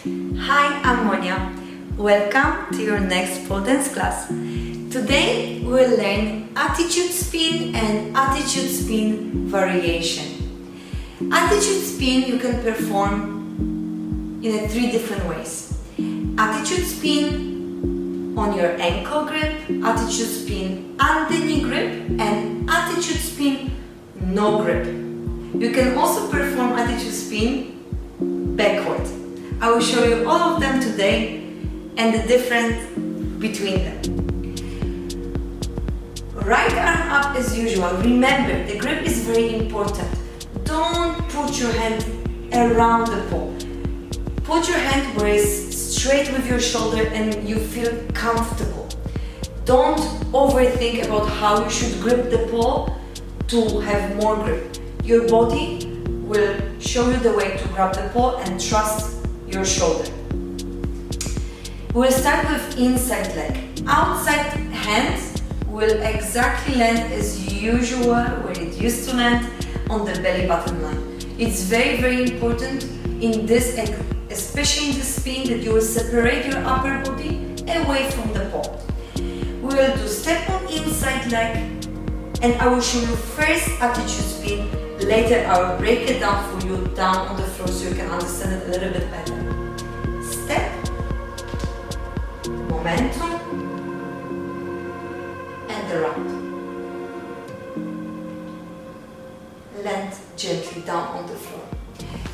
Hi, I'm Monia. Welcome to your next pole dance class. Today we'll learn attitude spin and attitude spin variation. Attitude spin you can perform in three different ways. Attitude spin on your ankle grip, attitude spin on the knee grip, and attitude spin no grip. You can also perform attitude spin backward. I will show you all of them today and the difference between them. Right arm up as usual. Remember, the grip is very important. Don't put your hand around the pole. Put your hand where it's straight with your shoulder and you feel comfortable. Don't overthink about how you should grip the pole to have more grip. Your body will show you the way to grab the pole and trust your shoulder. We'll start with inside leg. Outside hand will exactly land as usual where it used to land, on the belly button line. It's very, very important in this, especially in the spin, that you will separate your upper body away from the pole. We will do step on inside leg, and I will show you first attitude spin. Later I will break it down for you down on the floor so you can understand it a little bit better. Step, momentum, and around. Land gently down on the floor.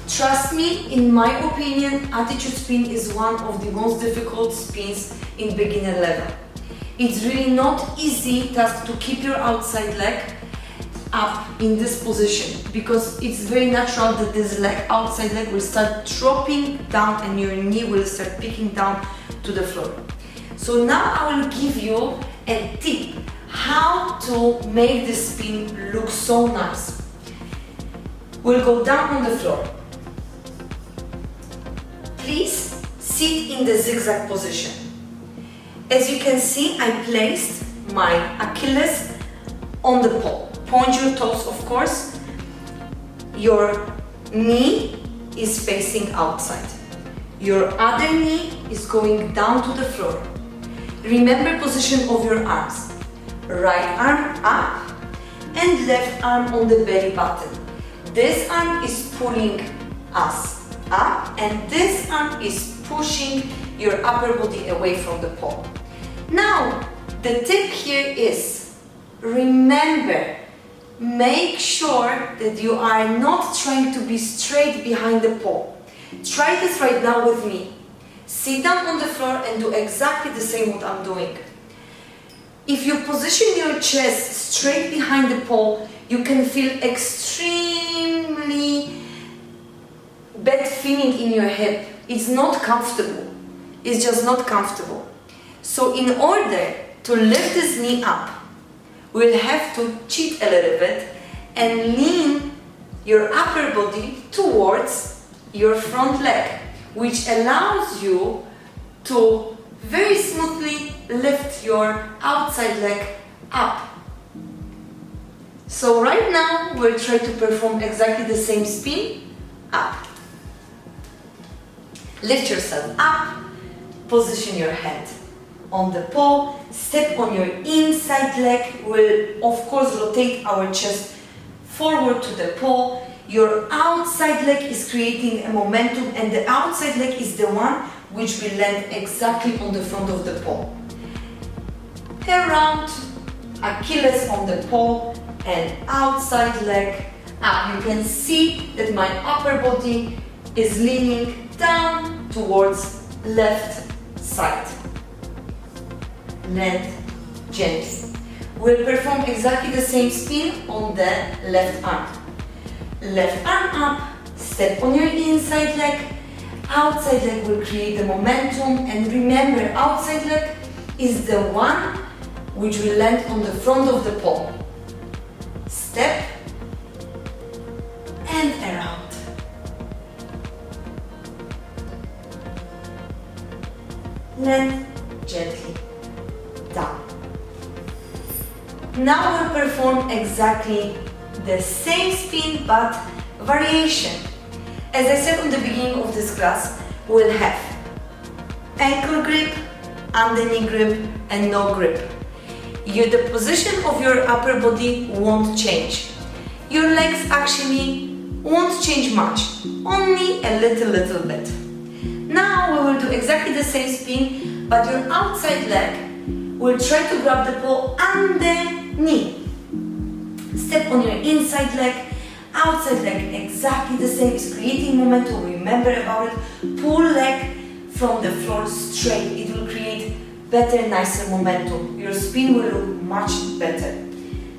Trust me, in my opinion, attitude spin is one of the most difficult spins in beginner level. It's really not easy task to keep your outside leg up in this position, because it's very natural that this leg, outside leg, will start dropping down and your knee will start picking down to the floor. So now I will give you a tip how to make this spin look so nice. We'll go down on the floor. Please sit in the zigzag position. As you can see, I placed my Achilles on the pole. Point your toes, of course. Your knee is facing outside. Your other knee is going down to the floor. Remember position of your arms. Right arm up and left arm on the belly button. This arm is pulling us up and this arm is pushing your upper body away from the pole. Now, the tip here is, remember, make sure that you are not trying to be straight behind the pole. Try this right now with me. Sit down on the floor and do exactly the same what I'm doing. If you position your chest straight behind the pole, you can feel extremely bad feeling in your hip. It's not comfortable. It's just not comfortable. So in order to lift this knee up, we'll have to cheat a little bit and lean your upper body towards your front leg, which allows you to very smoothly lift your outside leg up. So right now we'll try to perform exactly the same spin. Up. Lift yourself up, position your head on the pole, step on your inside leg. We'll of course rotate our chest forward to the pole. Your outside leg is creating a momentum and the outside leg is the one which will land exactly on the front of the pole. Around, Achilles on the pole and outside leg up. You can see that my upper body is leaning down towards left side. Land gently. We'll perform exactly the same spin on the left arm. Left arm up, step on your inside leg. Outside leg will create the momentum, and remember, outside leg is the one which will land on the front of the pole. Step and around. Land gently down. Now we'll perform exactly the same spin but variation. As I said on the beginning of this class, will have ankle grip, under knee grip and no grip. The position of your upper body won't change. Your legs actually won't change much, only a little bit. Now we will do exactly the same spin, but your outside leg will try to grab the pole underneath. Step on your inside leg, outside leg exactly the same, is creating momentum, remember about it. Pull leg from the floor straight, it will create better, nicer momentum. Your spin will look much better.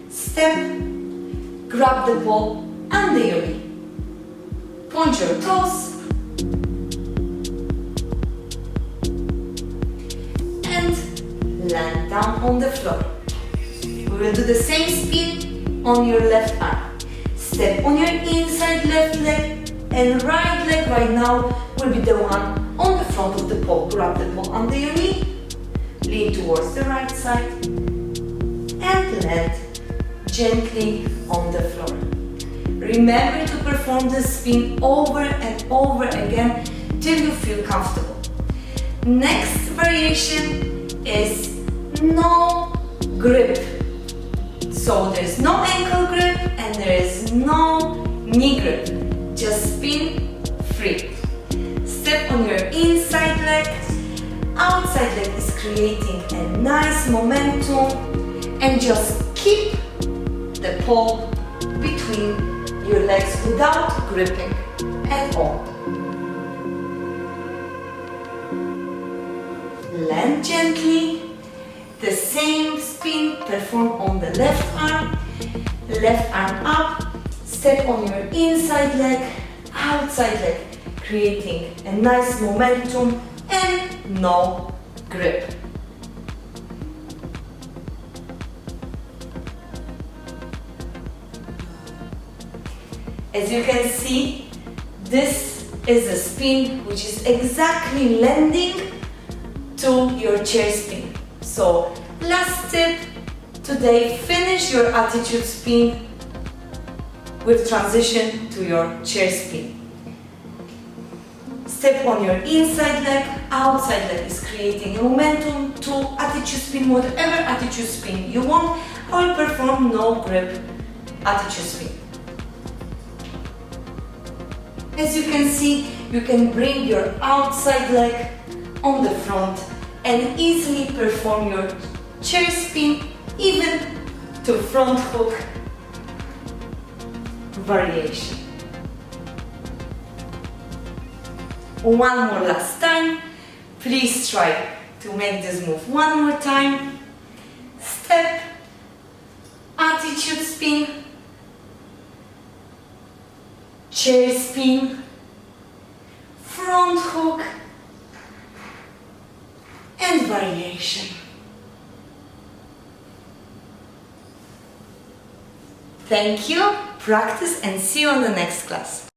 Step, grab the pole under your knee. Point your toes and land down on the floor. We will do the same spin on your left arm. Step on your inside left leg and right leg right now will be the one on the front of the pole. Grab the pole under your knee, lean towards the right side and land gently on the floor. Remember to perform the spin over and over again till you feel comfortable. Next variation is no grip. So there's no ankle grip and there is no knee grip. Just spin free. Step on your inside leg. Outside leg is creating a nice momentum and just keep the pole between your legs without gripping at all. Land gently. The same spin perform on the left arm up, step on your inside leg, outside leg, creating a nice momentum and no grip. As you can see, this is a spin which is exactly landing to your chair spin. So last tip today, finish your attitude spin with transition to your chair spin. Step on your inside leg, outside leg is creating a momentum to attitude spin, whatever attitude spin you want. I will perform no grip attitude spin. As you can see, you can bring your outside leg on the front and easily perform your chair spin, even to front hook variation. One more last time. Please try to make this move one more time. Step, attitude spin, chair spin, front hook, and variation. Thank you, practice and see you on the next class.